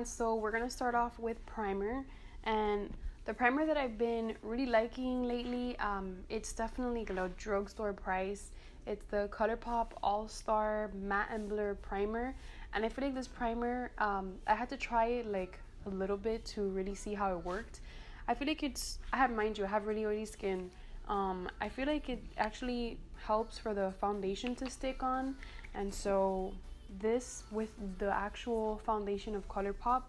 So we're gonna start off with primer, and the primer that I've been really liking lately, it's definitely a drugstore price. It's the ColourPop All-Star Matte and Blur Primer, and I feel like this primer, I had to try it like a little bit to really see how it worked. I feel like mind you, I have really oily skin. I feel like it actually helps for the foundation to stick on, and so this with the actual foundation of ColourPop,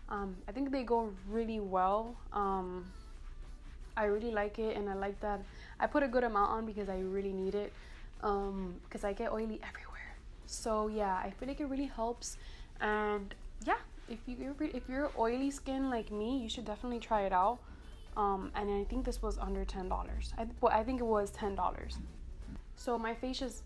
I think they go really well. I really like it, and I like that I put a good amount on because I really need it, because I get oily everywhere. So yeah, I feel like it really helps. And yeah, if you're oily skin like me, you should definitely try it out. And I think this was under $10. I think it was $10. So my face is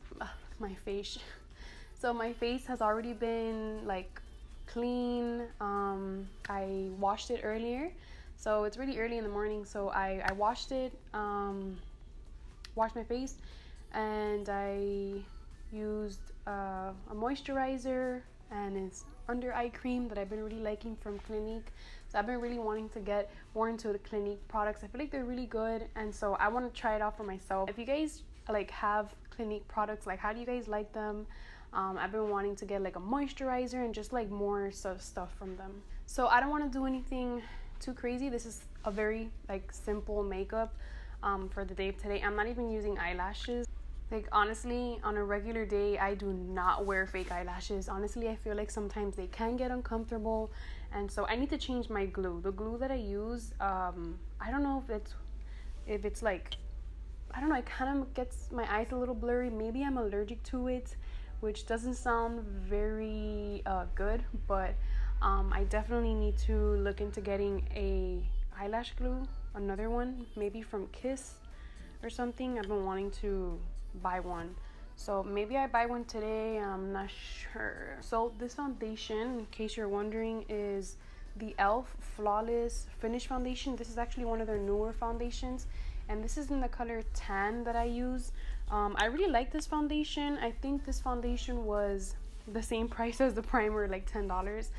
so my face has already been like clean. I washed it earlier, so it's really early in the morning, so I washed it, washed my face, and I used a moisturizer, and it's under eye cream that I've been really liking from Clinique. So I've been really wanting to get more into the Clinique products. I feel like they're really good, and so I want to try it out for myself. If you guys like have Clinique products, like how do you guys like them? I've been wanting to get like a moisturizer and just like more stuff from them. So I don't want to do anything too crazy. This is a very like simple makeup for the day of today. I'm not even using eyelashes. Like honestly, on a regular day, I do not wear fake eyelashes. Honestly, I feel like sometimes they can get uncomfortable, and so I need to change my glue. The glue that I use, I don't know if it's like, I don't know, it kind of gets my eyes a little blurry. Maybe I'm allergic to it, which doesn't sound very good, but I definitely need to look into getting a eyelash glue, another one, maybe from Kiss or something. I've been wanting to buy one, so maybe I buy one today. I'm not sure. So this foundation, in case you're wondering, is the e.l.f. Flawless Finish Foundation. This is actually one of their newer foundations, and this is in the color tan that I use. I really like this foundation. I think this foundation was the same price as the primer, like $10,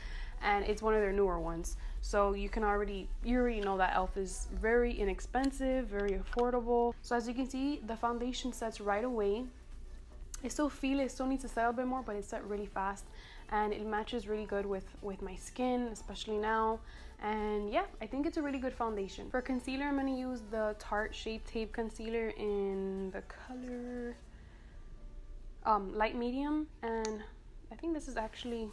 and it's one of their newer ones. So you already know that e.l.f. is very inexpensive, very affordable. So as you can see, the foundation sets right away. I still feel it still needs to set a bit more, but it set really fast, and it matches really good with my skin, especially now. And yeah, I think it's a really good foundation. For concealer, I'm going to use the Tarte Shape Tape Concealer in the color light medium, and I think this is actually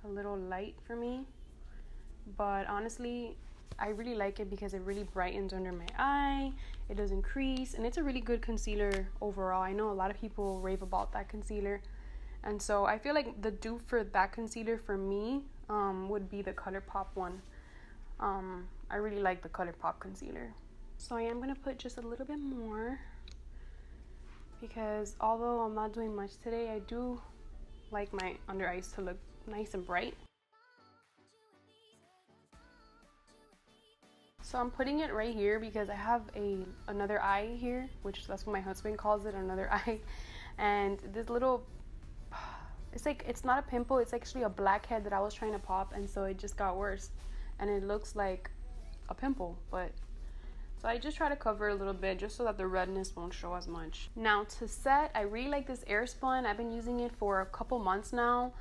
a little light for me, but honestly I really like it because it really brightens under my eye. It doesn't crease, and it's a really good concealer overall. I know a lot of people rave about that concealer, and so I feel like the dupe for that concealer for me would be the ColourPop one. I really like the ColourPop concealer. So I am going to put just a little bit more, because although I'm not doing much today, I do like my under eyes to look nice and bright. So I'm putting it right here because I have another eye here, which that's what my husband calls it, another eye. And this little, it's not a pimple, it's actually a blackhead that I was trying to pop, and so it just got worse, and it looks like a pimple. But so I just try to cover a little bit just so that the redness won't show as much. Now to set, I really like this Airspun. I've been using it for a couple months now,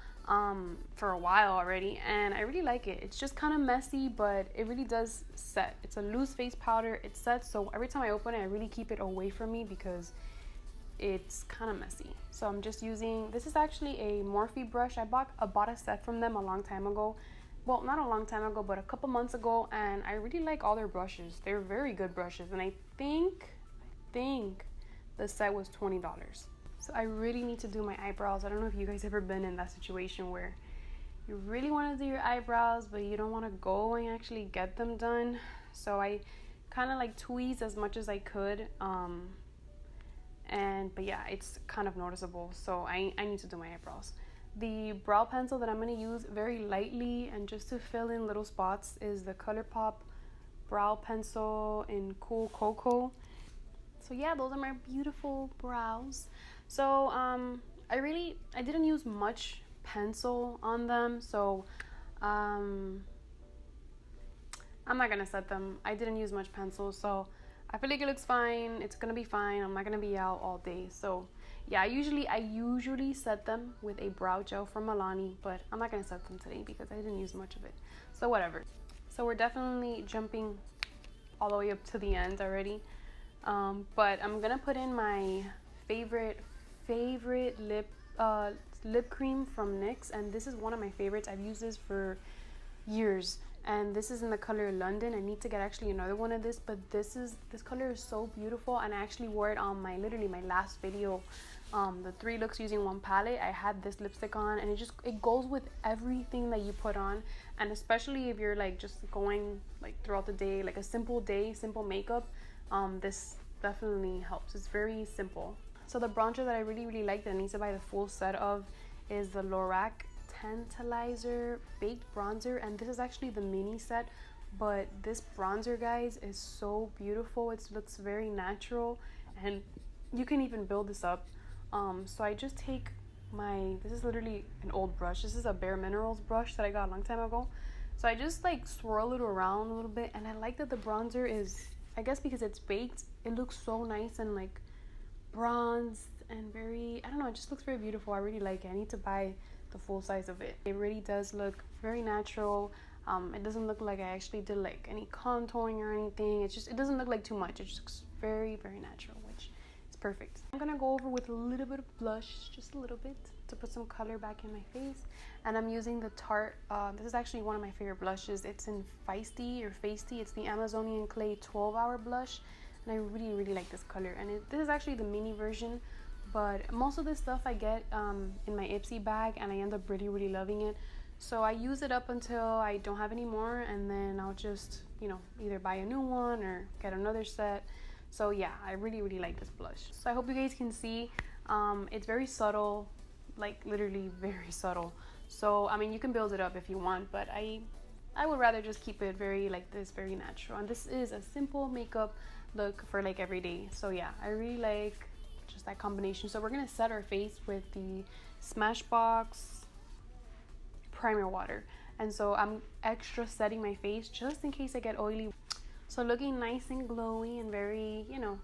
for a while already, and I really like it. It's just kind of messy, but it really does set. It's a loose face powder, it sets, so every time I open it, I really keep it away from me because it's kind of messy. So I'm just using, this is actually a Morphe brush. I bought a set from them a long time ago. Well, not a long time ago, but a couple months ago, and I really like all their brushes. They're very good brushes, and I think the set was $20. So I really need to do my eyebrows. I don't know if you guys ever been in that situation where you really want to do your eyebrows, but you don't want to go and actually get them done. So I kind of like tweezed as much as I could, but yeah, it's kind of noticeable. So I need to do my eyebrows. The brow pencil that I'm going to use very lightly and just to fill in little spots is the ColourPop brow pencil in Cool Cocoa. So yeah, those are my beautiful brows. So I didn't use much pencil on them, so I'm not gonna set them. I didn't use much pencil, so I feel like it looks fine. It's gonna be fine. I'm not gonna be out all day, so yeah. I usually set them with a brow gel from Milani, but I'm not gonna set them today because I didn't use much of it. So whatever. So we're definitely jumping all the way up to the end already. But I'm gonna put in my favorite lip cream from NYX, and this is one of my favorites. I've used this for years, and this is in the color London. I need to get actually another one of this, but this color is so beautiful, and I actually wore it on my last video, the 3 looks using 1 palette. I had this lipstick on, and it goes with everything that you put on, and especially if you're like just going like throughout the day, like a simple day, simple makeup, this definitely helps. It's very simple. So the bronzer that I really like that I need to buy the full set of is the Lorac Tantalizer Baked Bronzer, and this is actually the mini set, but this bronzer, guys, is so beautiful. It looks very natural, and you can even build this up. So I just take this is literally an old brush. This is a Bare Minerals brush that I got a long time ago. So I just like swirl it around a little bit, and I like that the bronzer is, I guess because it's baked, it looks so nice and like bronzed and very, I don't know, it just looks very beautiful. I really like it. I need to buy the full size of it. It really does look very natural. It doesn't look like I actually did like any contouring or anything. It doesn't look like too much. It just looks very natural, which is perfect. I'm gonna go over with a little bit of blush, just a little bit, to put some color back in my face. And I'm using the Tarte, this is actually one of my favorite blushes. It's in Feisty. It's the Amazonian Clay 12-hour blush, and I really like this color. And this is actually the mini version, but most of this stuff I get in my Ipsy bag, and I end up really loving it. So I use it up until I don't have any more, and then I'll just, you know, either buy a new one or get another set. So yeah, I really like this blush. So I hope you guys can see, it's very subtle, like literally very subtle. So I mean, you can build it up if you want, but I would rather just keep it very like this, very natural. And this is a simple makeup look for like every day. So yeah, I really like just that combination. So we're gonna set our face with the Smashbox primer water, and so I'm extra setting my face just in case I get oily. So looking nice and glowy and very, you know,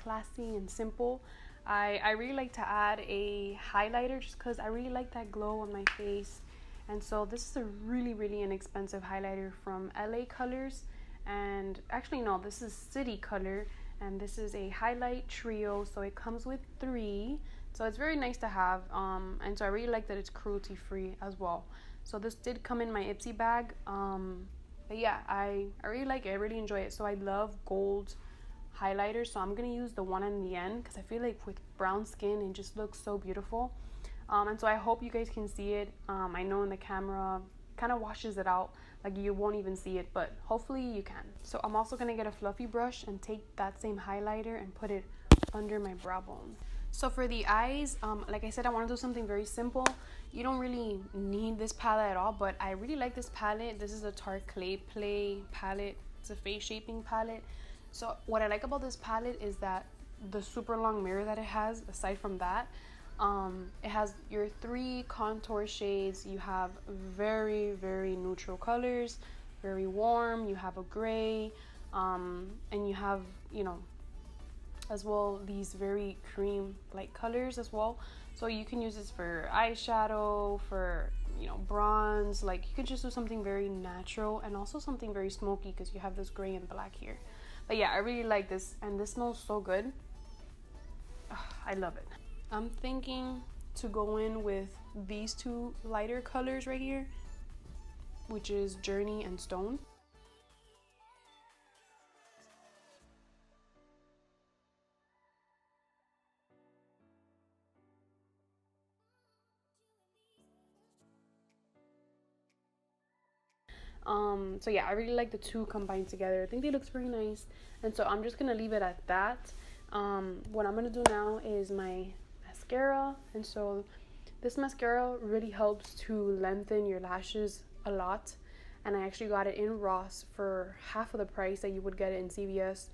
classy and simple. I really like to add a highlighter just because I really like that glow on my face. And so this is a really inexpensive highlighter from LA Colors, and actually no, this is City Color, and this is a highlight trio, so it comes with 3, so it's very nice to have, and so I really like that it's cruelty free as well. So this did come in my Ipsy bag, but yeah, I really like it. I really enjoy it. So I love gold highlighter, so I'm gonna use the one in the end because I feel like with brown skin it just looks so beautiful. And so I hope you guys can see it. I know in the camera kind of washes it out, like you won't even see it, but hopefully you can. So I'm also gonna get a fluffy brush and take that same highlighter and put it under my brow bone. So for the eyes, like I said, I want to do something very simple. You don't really need this palette at all, but I really like this palette. This is a Tarte Clay Play palette. It's a face shaping palette. So what I like about this palette is that the super long mirror that it has, aside from that, it has your 3 contour shades. You have very neutral colors, very warm. You have a gray, and you have, you know, as well these very cream like colors as well. So you can use this for eyeshadow, for, you know, bronze. Like you could just do something very natural and also something very smoky because you have this gray and black here. But yeah, I really like this, and this smells so good. Ugh, I love it. I'm thinking to go in with these 2 lighter colors right here, which is Journey and Stone. So yeah, I really like the 2 combined together. I think they look very nice, and so I'm just gonna leave it at that. What I'm gonna do now is my mascara, and so this mascara really helps to lengthen your lashes a lot, and I actually got it in Ross for half of the price that you would get it in CVS.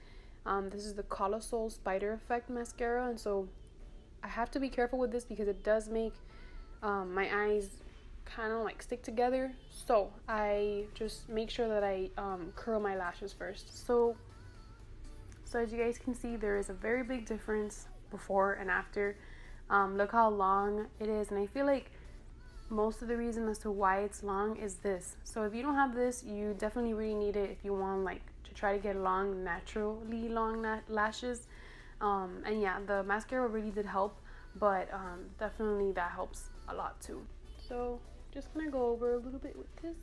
This is the Colossal Spider Effect mascara, and so I have to be careful with this because it does make my eyes kind of like stick together, so I just make sure that I curl my lashes first. So as you guys can see, there is a very big difference before and after. Look how long it is, and I feel like most of the reason as to why it's long is this. So if you don't have this, you definitely really need it if you want like to try to get long, naturally long lashes. And yeah, the mascara really did help, but definitely that helps a lot too. So just gonna go over a little bit with this.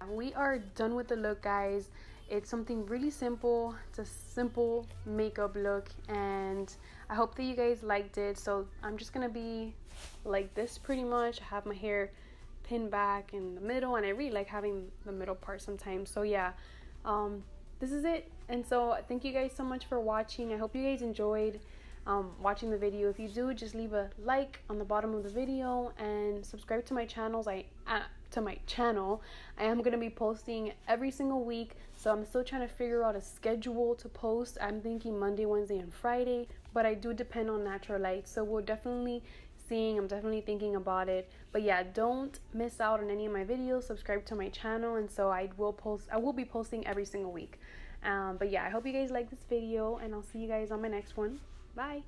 We are done with the look, guys. It's something really simple. It's a simple makeup look, and I hope that you guys liked it. So I'm just gonna be like this pretty much. I have my hair pinned back in the middle, and I really like having the middle part sometimes. So yeah, this is it. And so thank you guys so much for watching. I hope you guys enjoyed watching the video. If you do, just leave a like on the bottom of the video and subscribe to my channels. I am going to be posting every single week, so I'm still trying to figure out a schedule to post. I'm thinking Monday, Wednesday, and Friday, but I do depend on natural light, so we're definitely I'm definitely thinking about it. But yeah, don't miss out on any of my videos. Subscribe to my channel, and so I will be posting every single week. But yeah, I hope you guys like this video, and I'll see you guys on my next one. Bye.